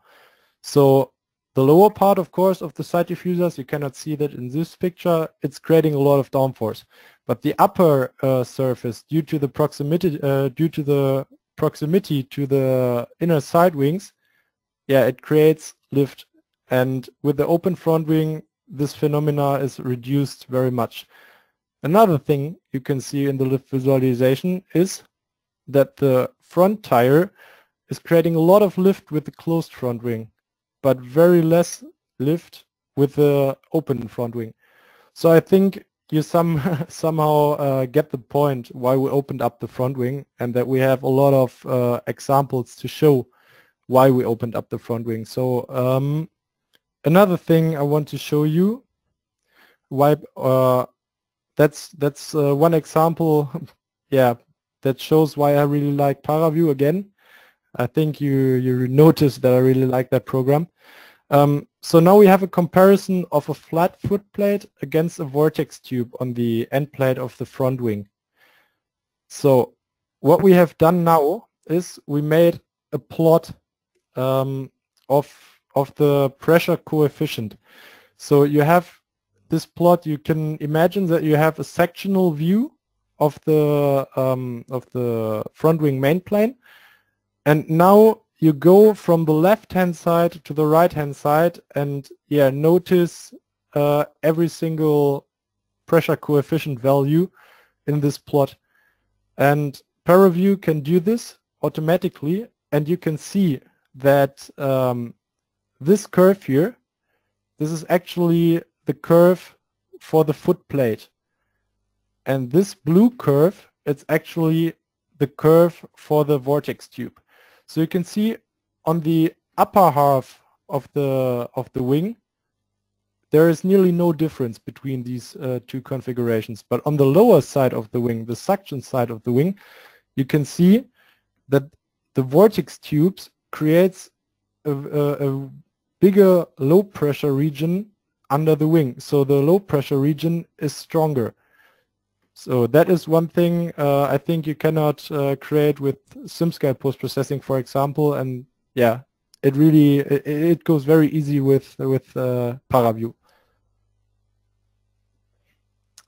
So the lower part, of course, of the side diffusers, you cannot see that in this picture, it's creating a lot of downforce. But the upper surface, due to the proximity to the inner side wings, yeah, it creates lift. And with the open front wing, this phenomena is reduced very much. Another thing you can see in the lift visualization is that the front tire is creating a lot of lift with the closed front wing, but very less lift with the open front wing. So I think you somehow get the point why we opened up the front wing, and that we have a lot of examples to show why we opened up the front wing. So another thing I want to show you, why that's one example, yeah, that shows why I really like ParaView again. I think you noticed that I really like that program. So now we have a comparison of a flat footplate against a vortex tube on the end plate of the front wing. So what we have done now is we made a plot of the pressure coefficient. So you have this plot. You can imagine that you have a sectional view of the front wing main plane, and now you go from the left hand side to the right hand side, and notice every single pressure coefficient value in this plot. And ParaView can do this automatically, and you can see that this curve here, this is actually the curve for the foot plate. And this blue curve, it's actually the curve for the vortex tube. So you can see on the upper half of the wing, there is nearly no difference between these two configurations. But on the lower side of the wing, the suction side of the wing, you can see that the vortex tubes creates a bigger low pressure region under the wing. So the low pressure region is stronger. So that is one thing I think you cannot create with SimScale post-processing, for example, and yeah, it really it goes very easy with ParaView.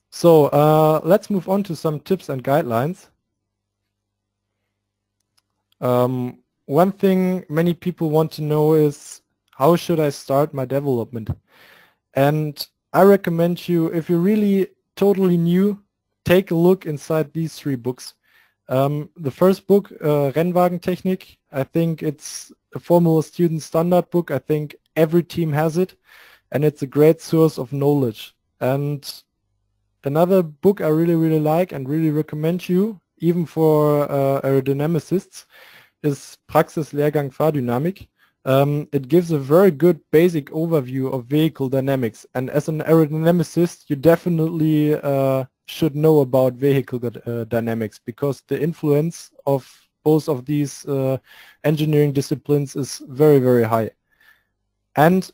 So let's move on to some tips and guidelines. One thing many people want to know is, how should I start my development? And I recommend you, if you're really totally new, take a look inside these 3 books. The first book, Rennwagentechnik, I think it's a Formula Student standard book. I think every team has it, and it's a great source of knowledge. And another book I really like and really recommend you, even for aerodynamicists, is Praxislehrgang Fahrdynamik. It gives a very good basic overview of vehicle dynamics, and as an aerodynamicist you definitely should know about vehicle dynamics, because the influence of both of these engineering disciplines is very high. And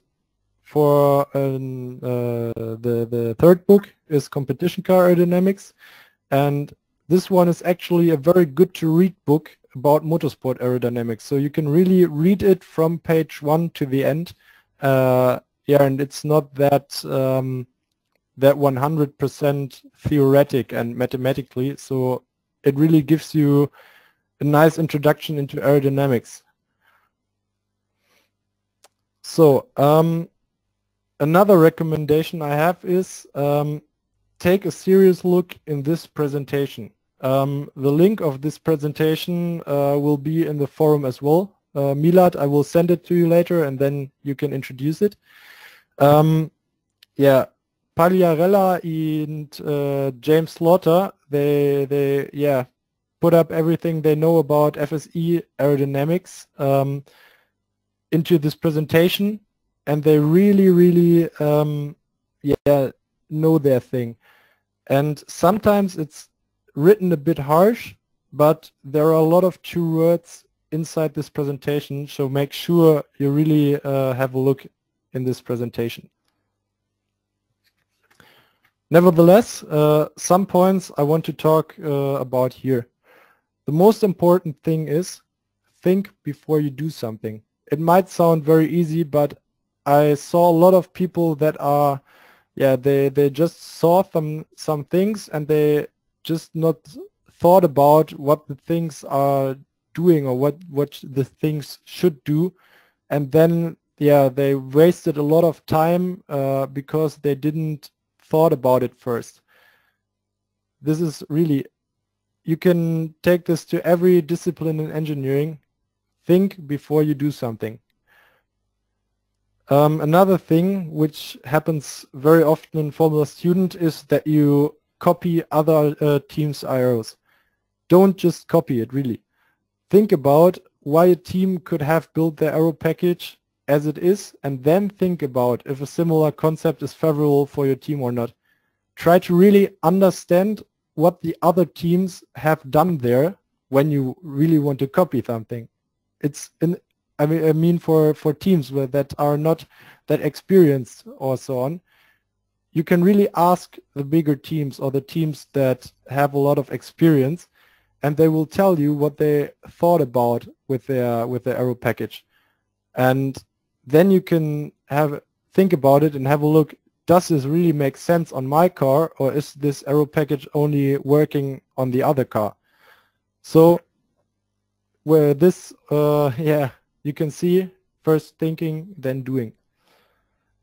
for the third book is Competition Car Aerodynamics, and this one is actually a very good to read book about motorsport aerodynamics. So you can really read it from page 1 to the end. And it's not that that 100% theoretic and mathematically. So it really gives you a nice introduction into aerodynamics. So another recommendation I have is take a serious look in this presentation. The link of this presentation will be in the forum as well. Milad, I will send it to you later, and then you can introduce it. Pagliarella and James Slaughter, they put up everything they know about FSE aerodynamics into this presentation, and they really know their thing. And sometimes it's written a bit harsh, but there are a lot of true words inside this presentation, so make sure you really have a look in this presentation. Nevertheless, some points I want to talk about here. The most important thing is think before you do something. It might sound very easy, but I saw a lot of people that are, they just saw some things and they just not thought about what the things are doing or what the things should do, and then they wasted a lot of time because they didn't thought about it first. This is really, you can take this to every discipline in engineering. Think before you do something. Another thing which happens very often in Formula Student is that you copy other teams' IROs. Don't just copy it, really. Think about why a team could have built their aero package as it is, and then think about if a similar concept is favorable for your team or not. Try to really understand what the other teams have done there when you really want to copy something. It's I mean for teams that are not that experienced or so on, you can really ask the bigger teams or the teams that have a lot of experience, and they will tell you what they thought about with their aero package. And then you can think about it and have a look, does this really make sense on my car, or is this aero package only working on the other car? So where this, yeah, you can see first thinking, then doing.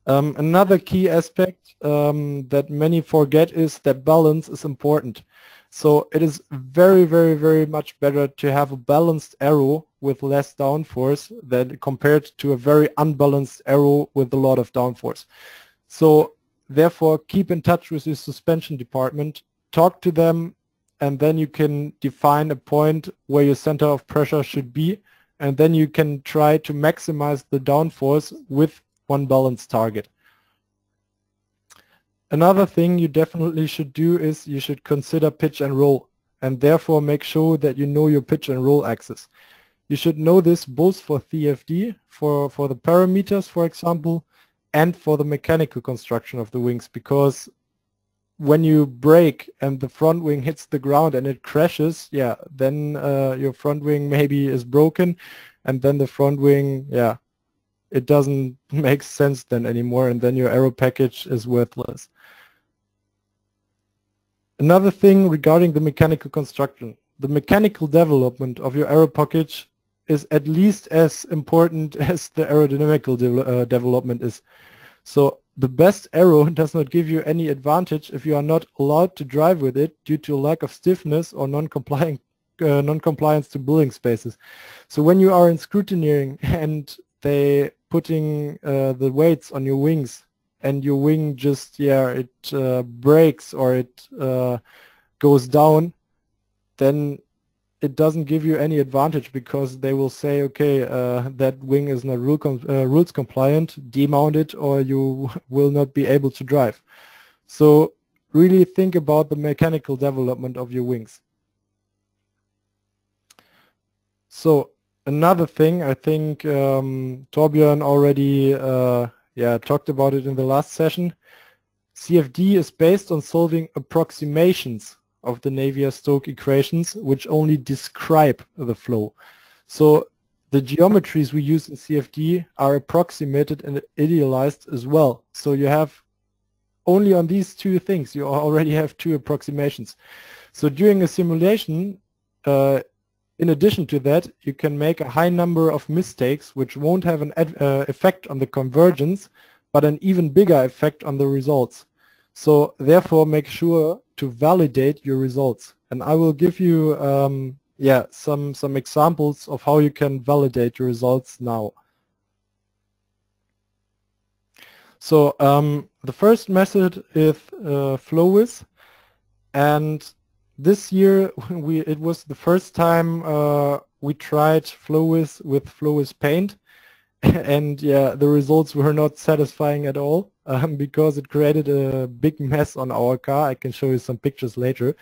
Another key aspect that many forget is that balance is important. So it is very, very, very much better to have a balanced aero with less downforce than compared to a very unbalanced aero with a lot of downforce. So therefore, keep in touch with your suspension department, talk to them, and then you can define a point where your center of pressure should be, and then you can try to maximize the downforce with one balanced target. Another thing you definitely should do is you should consider pitch and roll, and therefore make sure that you know your pitch and roll axis. You should know this both for CFD, for the parameters, for example, and for the mechanical construction of the wings, because when you brake and the front wing hits the ground and it crashes, yeah, then your front wing maybe is broken, and then the front wing, yeah, it doesn't make sense then anymore, and then your aero package is worthless. Another thing regarding the mechanical construction, the mechanical development of your aero package is at least as important as the aerodynamical development is. So the best aero does not give you any advantage if you are not allowed to drive with it due to lack of stiffness or non-compliance to building spaces. So when you are in scrutineering and they putting the weights on your wings, and your wing just, yeah, it breaks or it goes down, then it doesn't give you any advantage, because they will say, okay, that wing is not rules compliant, demount it or you will not be able to drive. So really think about the mechanical development of your wings. So another thing, I think Torbjörn already talked about it in the last session. CFD is based on solving approximations of the Navier-Stokes equations, which only describe the flow. So the geometries we use in CFD are approximated and idealized as well. So you have only on these two things, you already have two approximations. So during a simulation, in addition to that, you can make a high number of mistakes which won't have an effect on the convergence, but an even bigger effect on the results. So therefore, make sure to validate your results. And I will give you some examples of how you can validate your results now. So the first method is FlowWiz, and this year it was the first time we tried FlowWiz with FlowWiz Paint, and yeah, the results were not satisfying at all because it created a big mess on our car. I can show you some pictures later.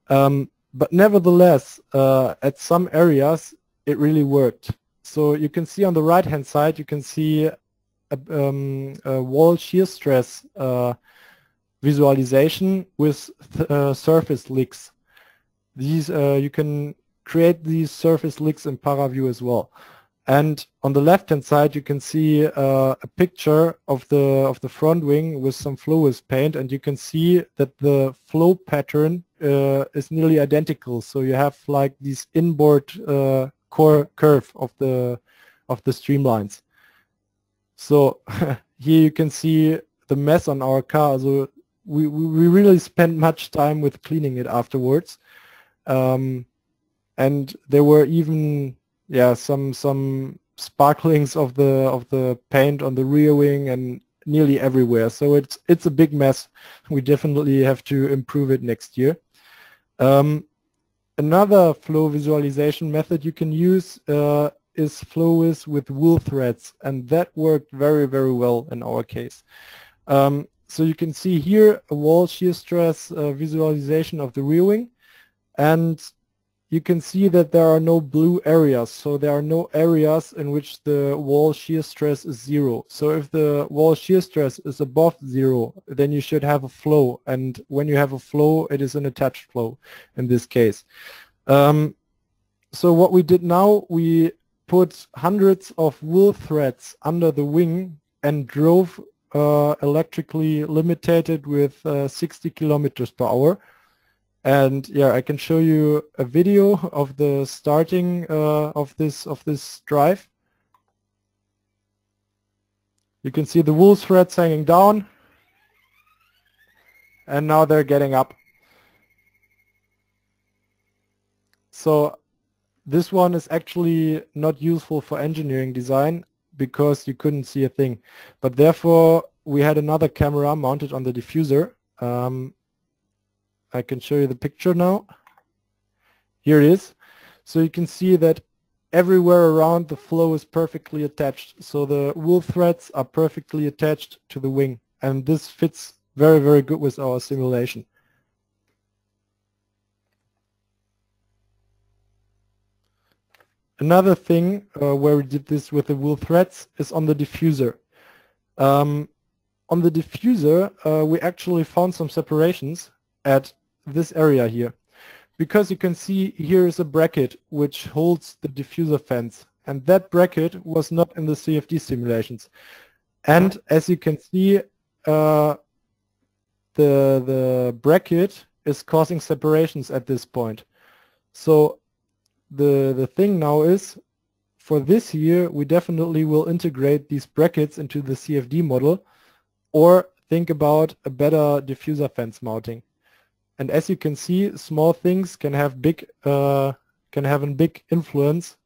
But nevertheless, at some areas it really worked. So you can see on the right hand side, you can see a wall shear stress visualization with surface licks. These you can create these surface licks in ParaView as well. And on the left hand side you can see a picture of the front wing with some FlowWiz paint, and you can see that the flow pattern is nearly identical. So you have like this inboard core curve of the streamlines. So here you can see the mess on our car. So we really spent much time with cleaning it afterwards. And there were even some sparklings of the paint on the rear wing and nearly everywhere. So it's a big mess. We definitely have to improve it next year. Another flow visualization method you can use is FlowWiz with wool threads, and that worked very, very well in our case. So you can see here a wall shear stress visualization of the rear wing, and you can see that there are no blue areas. So there are no areas in which the wall shear stress is 0. So if the wall shear stress is above 0, then you should have a flow. And when you have a flow, it is an attached flow in this case. So what we did now, we put hundreds of wool threads under the wing and drove electrically limited with 60 kilometers per hour. And yeah, I can show you a video of the starting of this drive. You can see the wool threads hanging down, and now they're getting up. So this one is actually not useful for engineering design because you couldn't see a thing. But therefore, we had another camera mounted on the diffuser. I can show you the picture now. Here it is. So you can see that everywhere around the flow is perfectly attached. So the wool threads are perfectly attached to the wing. And this fits very, very good with our simulation. Another thing where we did this with the wool threads is on the diffuser. On the diffuser, we actually found some separations at this area here, because you can see here is a bracket which holds the diffuser fans, and that bracket was not in the CFD simulations. And as you can see, the bracket is causing separations at this point. So the thing now is, for this year, we definitely will integrate these brackets into the CFD model, or think about a better diffuser fence mounting. And as you can see, small things can have a big influence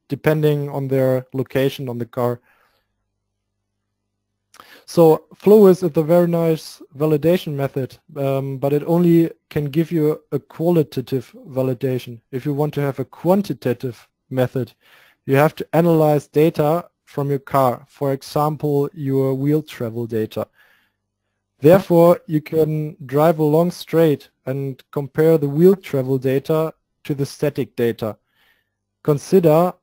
depending on their location on the car. So FlowWiz is a very nice validation method, but it only can give you a qualitative validation. If you want to have a quantitative method, you have to analyze data from your car, for example, your wheel travel data. Therefore, you can drive along straight and compare the wheel travel data to the static data. Consider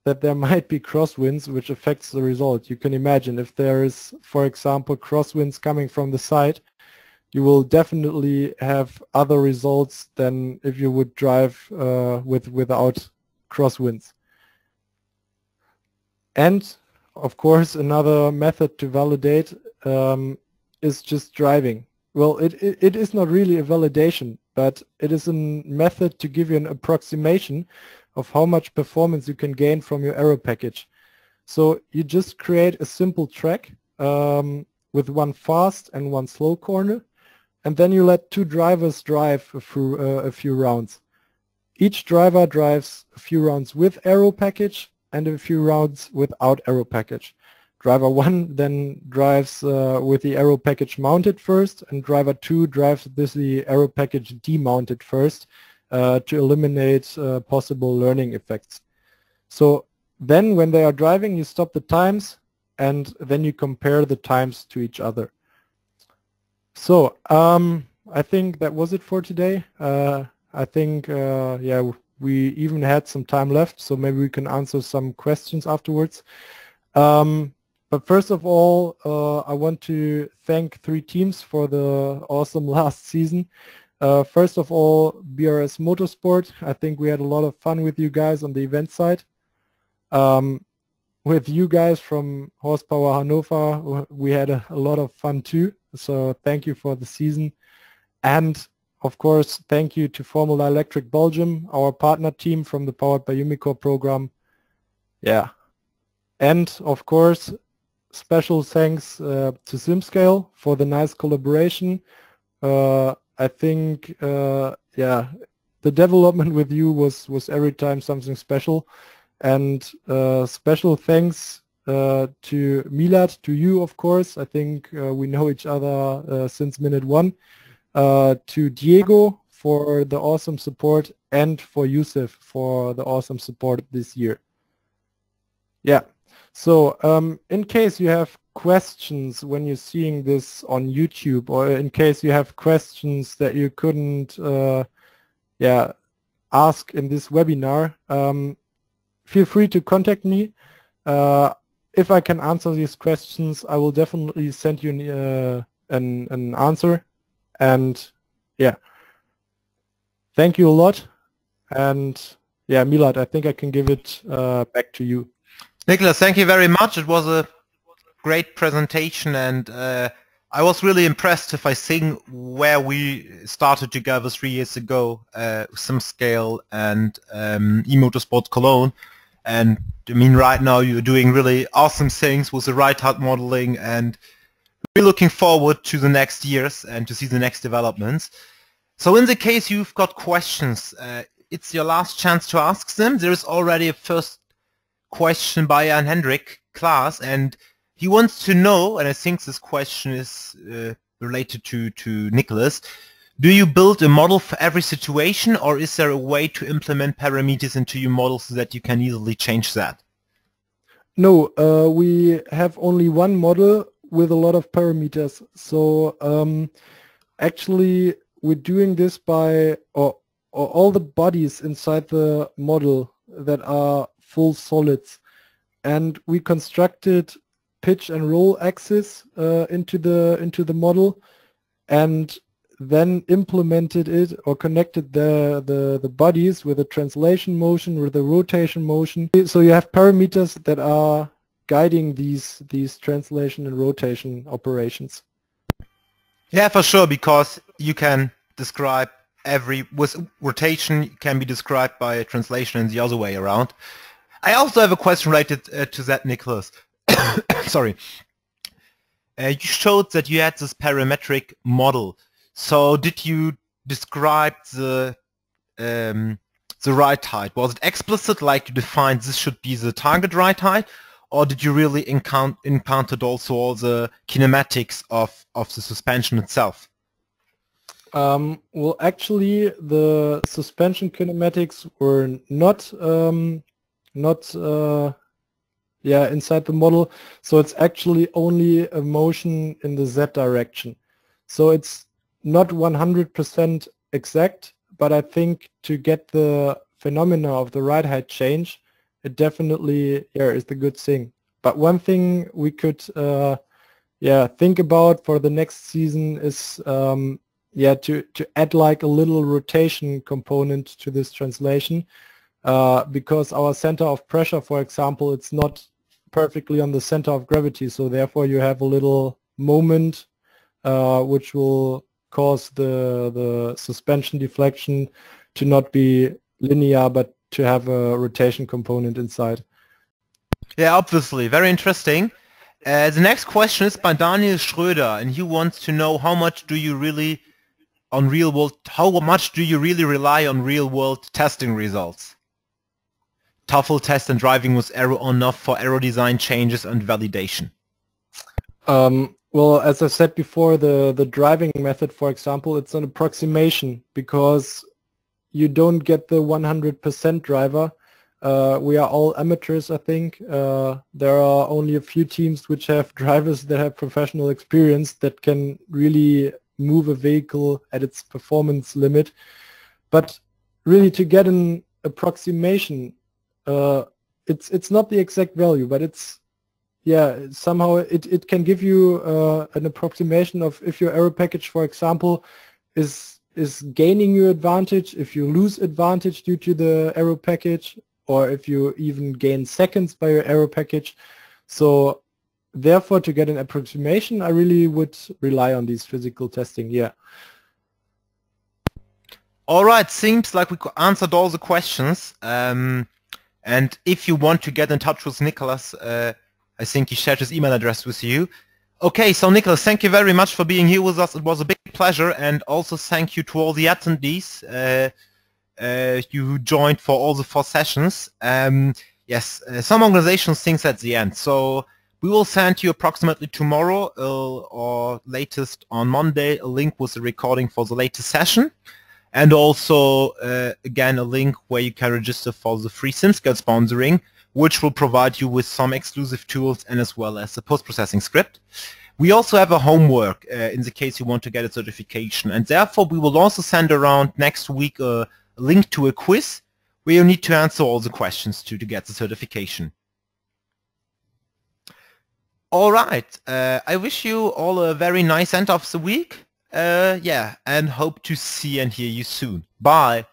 that there might be crosswinds which affects the result. You can imagine if there is, for example, crosswinds coming from the side, you will definitely have other results than if you would drive without crosswinds. And of course, another method to validate is just driving. Well, it is not really a validation, but it is a method to give you an approximation of how much performance you can gain from your aero package. So you just create a simple track with one fast and one slow corner, and then you let two drivers drive through a few rounds. Each driver drives a few rounds with aero package and a few rounds without aero package. Driver 1 then drives with the aero package mounted first, and driver 2 drives with the aero package demounted first to eliminate possible learning effects. So then when they are driving, you stop the times, and then you compare the times to each other. So I think that was it for today. I think yeah, we even had some time left, so maybe we can answer some questions afterwards. But first of all, I want to thank 3 teams for the awesome last season. First of all, BRS Motorsport. I think we had a lot of fun with you guys on the event side. With you guys from Horsepower Hannover, we had a lot of fun too. So thank you for the season. And of course, thank you to Formula Electric Belgium, our partner team from the Powered by Umicore program. Yeah. And of course, special thanks to SimScale for the nice collaboration. I think, yeah, the development with you was every time something special. And special thanks to Milad, to you, of course. I think we know each other since minute 1. To Diego for the awesome support, and for Yusuf for the awesome support this year. Yeah. So in case you have questions when you're seeing this on YouTube, or in case you have questions that you couldn't yeah, ask in this webinar, feel free to contact me. If I can answer these questions, I will definitely send you an answer. And yeah, thank you a lot. And yeah, Milad, I think I can give it back to you. Nicholas, thank you very much. It was a great presentation, and I was really impressed if I think where we started together 3 years ago, SimScale and eMotorsport Cologne. And I mean, right now you're doing really awesome things with the right-hand modeling, and we're looking forward to the next years and to see the next developments. So in the case you've got questions, it's your last chance to ask them. There is already a first question by Jan Hendrik Klaas, and he wants to know, and I think this question is related to Nicholas, do you build a model for every situation, or is there a way to implement parameters into your model so that you can easily change that? No, we have only one model with a lot of parameters. So actually we're doing this by or all the bodies inside the model that are full solids, and we constructed pitch and roll axis into the model, and then implemented it or connected the bodies with a translation motion, with a rotation motion. So you have parameters that are guiding these translation and rotation operations. Yeah, for sure, because you can describe with rotation can be described by a translation and the other way around. I also have a question related to that, Nicholas. Sorry. You showed that you had this parametric model. So did you describe the ride height? Was it explicit, like you defined this should be the target ride height, or did you really encountered also all the kinematics of the suspension itself? Well, actually, the suspension kinematics were not inside the model. So it's actually only a motion in the Z direction. So it's not 100% exact, but I think to get the phenomena of the ride height change, it definitely is the good thing. But one thing we could think about for the next season is to add like a little rotation component to this translation, because our center of pressure, for example, it's not perfectly on the center of gravity, so therefore you have a little moment which will cause the suspension deflection to not be linear but to have a rotation component inside. Yeah, obviously, very interesting. The next question is by Daniel Schröder, and he wants to know how much do you really rely on real-world testing results? TOEFL test and driving with aero enough for aero design changes and validation? Well, as I said before, the driving method, for example, it's an approximation because you don't get the 100% driver. We are all amateurs, I think. There are only a few teams which have drivers that have professional experience that can really move a vehicle at its performance limit. But really, to get an approximation, it's not the exact value, but it's somehow it can give you an approximation of if your aero package, for example, is gaining you advantage, if you lose advantage due to the aero package, or if you even gain seconds by your aero package. So therefore, to get an approximation, I really would rely on these physical testing. Yeah. All right, seems like we answered all the questions. And if you want to get in touch with Nicholas, I think he shared his email address with you. Okay, so Nicholas, thank you very much for being here with us. It was a big pleasure, and also thank you to all the attendees you joined for all the 4 sessions. Yes, some organizations think at the end, so we will send you approximately tomorrow or latest on Monday a link with the recording for the latest session, and also again a link where you can register for the free SimScale sponsoring, which will provide you with some exclusive tools and as well as a post-processing script. We also have a homework in the case you want to get a certification, and therefore we will also send around next week a link to a quiz where you need to answer all the questions to get the certification. All right, I wish you all a very nice end of the week. Yeah, and hope to see and hear you soon. Bye.